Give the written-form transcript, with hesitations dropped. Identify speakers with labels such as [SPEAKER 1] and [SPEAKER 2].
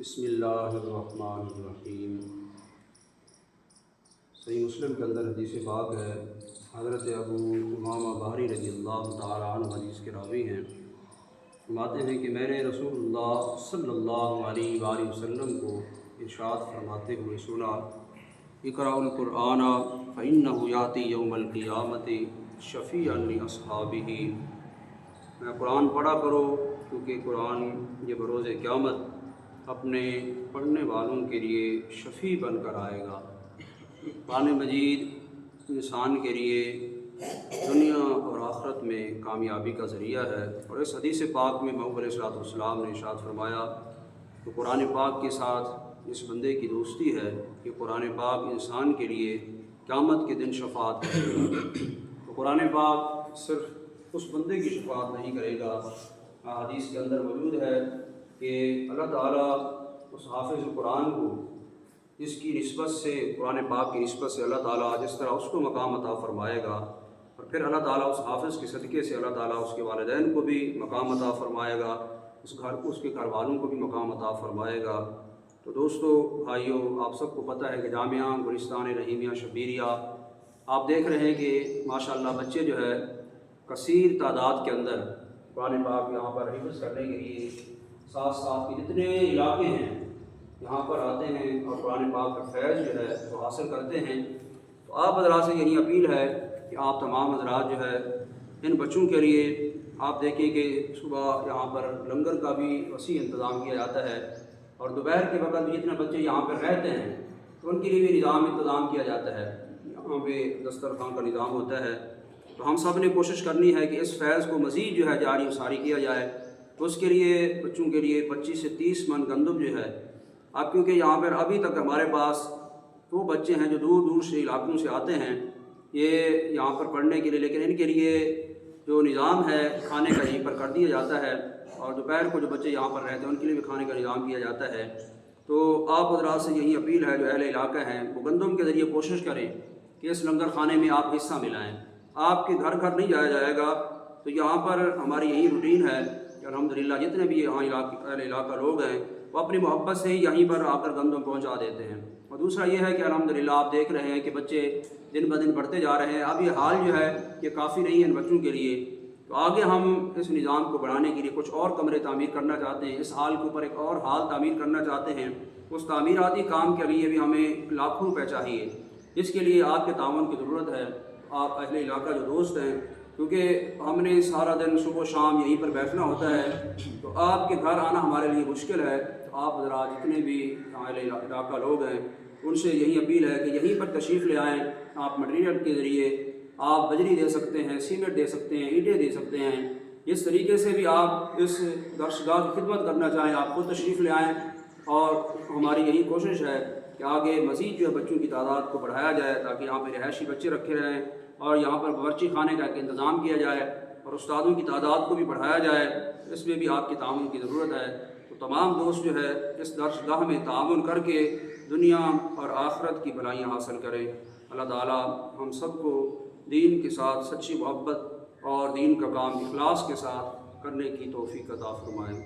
[SPEAKER 1] بسم اللہ الرحمن الرحیم۔ صحیح مسلم کے اندر حدیث پاک ہے، حضرت ابو امامہ بحری رضی اللہ تعالیٰ عنہ حدیث کے راوی ہیں، فرماتے ہیں کہ میں نے رسول اللہ صلی اللہ علیہ وآلہ وسلم کو ارشاد فرماتے ہوئے سنا، اقرأوا القرآن فإنہ یاتی یوم القیامۃ شفیعا لأصحابہ۔ میں قرآن پڑھا کرو کیونکہ قرآن یہ بروز قیامت اپنے پڑھنے والوں کے لیے شفیع بن کر آئے گا۔ قرآن مجید انسان کے لیے دنیا اور آخرت میں کامیابی کا ذریعہ ہے، اور اس حدیث پاک میں محبوب علیہ الصلوۃ والسلام نے ارشاد فرمایا کہ قرآن پاک کے ساتھ اس بندے کی دوستی ہے کہ قرآن پاک انسان کے لیے قیامت کے دن شفاعت کرے گا۔ تو قرآن پاک صرف اس بندے کی شفاعت نہیں کرے گا، حدیث کے اندر موجود ہے کہ اللہ تعالیٰ اس حافظ قرآن کو جس کی نسبت سے قرآن پاک کی نسبت سے اللہ تعالیٰ جس طرح اس کو مقام عطا فرمائے گا، اور پھر اللہ تعالیٰ اس حافظ کے صدقے سے اللہ تعالیٰ اس کے والدین کو بھی مقام عطا فرمائے گا، اس کے گھر والوں کو بھی مقام عطا فرمائے گا۔ تو دوستو، بھائیوں، آپ سب کو پتہ ہے کہ جامعہ گلستان رحیمیہ شبیریہ آپ دیکھ رہے ہیں کہ ماشاءاللہ بچے جو ہے کثیر تعداد کے اندر قرآن پاک یہاں پر حفظ کرنے کے لیے ساتھ ساتھ کے جتنے علاقے ہیں یہاں پر آتے ہیں اور قرآن پاک کا فیض جو ہے وہ حاصل کرتے ہیں۔ تو آپ حضرات سے یہی اپیل ہے کہ آپ تمام حضرات جو ہے ان بچوں کے لیے آپ دیکھیں کہ صبح یہاں پر لنگر کا بھی وسیع انتظام کیا جاتا ہے، اور دوپہر کے وقت بھی جتنے بچے یہاں پر رہتے ہیں تو ان کے لیے بھی انتظام کیا جاتا ہے، یہاں پہ دسترخوان کا نظام ہوتا ہے۔ تو ہم سب نے کوشش کرنی ہے کہ اس فیض کو مزید جو ہے جاری و ساری کیا جائے، تو اس کے لیے بچوں کے لیے 25 سے 30 من گندم جو ہے اب، کیونکہ یہاں پر ابھی تک ہمارے پاس وہ بچے ہیں جو دور دور سے علاقوں سے آتے ہیں یہ یہاں پر پڑھنے کے لیے، لیکن ان کے لیے جو نظام ہے کھانے کا یہیں پر کر دیا جاتا ہے، اور دوپہر کو جو بچے یہاں پر رہتے ہیں ان کے لیے بھی کھانے کا نظام کیا جاتا ہے۔ تو آپ حضرات سے یہی اپیل ہے جو اہل علاقہ ہیں وہ گندم کے ذریعے کوشش کریں کہ اس لنگر خانے میں آپ حصہ ملائیں۔ آپ کے گھر گھر نہیں جایا جائے گا، تو یہاں پر ہماری یہی روٹین ہے کہ الحمدللہ جتنے بھی یہاں اہل علاقہ لوگ ہیں وہ اپنی محبت سے ہی یہیں پر آ کر گندم پہنچا دیتے ہیں۔ اور دوسرا یہ ہے کہ الحمدللہ آپ دیکھ رہے ہیں کہ بچے دن بدن بڑھتے جا رہے ہیں، اب یہ حال جو ہے یہ کافی نہیں ہے ان بچوں کے لیے، تو آگے ہم اس نظام کو بڑھانے کے لیے کچھ اور کمرے تعمیر کرنا چاہتے ہیں، اس حال کے اوپر ایک اور حال تعمیر کرنا چاہتے ہیں۔ اس تعمیراتی کام کے لیے بھی ہمیں لاکھوں روپے چاہیے، اس کے لیے آپ کے تعاون کی ضرورت ہے۔ آپ اہل علاقہ جو دوست ہیں، کیونکہ ہم نے سارا دن صبح و شام یہیں پر بیٹھنا ہوتا ہے، تو آپ کے گھر آنا ہمارے لیے مشکل ہے۔ تو آپ حضرات جتنے بھی اہل علاقہ لوگ ہیں ان سے یہی اپیل ہے کہ یہیں پر تشریف لے آئیں۔ آپ مٹیریل کے ذریعے آپ بجری دے سکتے ہیں، سیمنٹ دے سکتے ہیں، اینٹیں دے سکتے ہیں، اس طریقے سے بھی آپ اس درسگاہ کی خدمت کرنا چاہیں آپ خود تشریف لے آئیں، اور ہماری یہی کوشش ہے کہ آگے مزید جو ہے بچوں کی تعداد کو بڑھایا جائے تاکہ یہاں پہ رہائشی بچے رکھے رہیں، اور یہاں پر باورچی خانے کا ایک انتظام کیا جائے، اور استادوں کی تعداد کو بھی بڑھایا جائے، اس میں بھی آپ کے تعاون کی ضرورت ہے۔ تو تمام دوست جو ہے اس درسگاہ میں تعاون کر کے دنیا اور آخرت کی بھلائیاں حاصل کریں۔ اللہ تعالیٰ ہم سب کو دین کے ساتھ سچی محبت اور دین کا کام اخلاص کے ساتھ کرنے کی توفیق عطا فرمائیں۔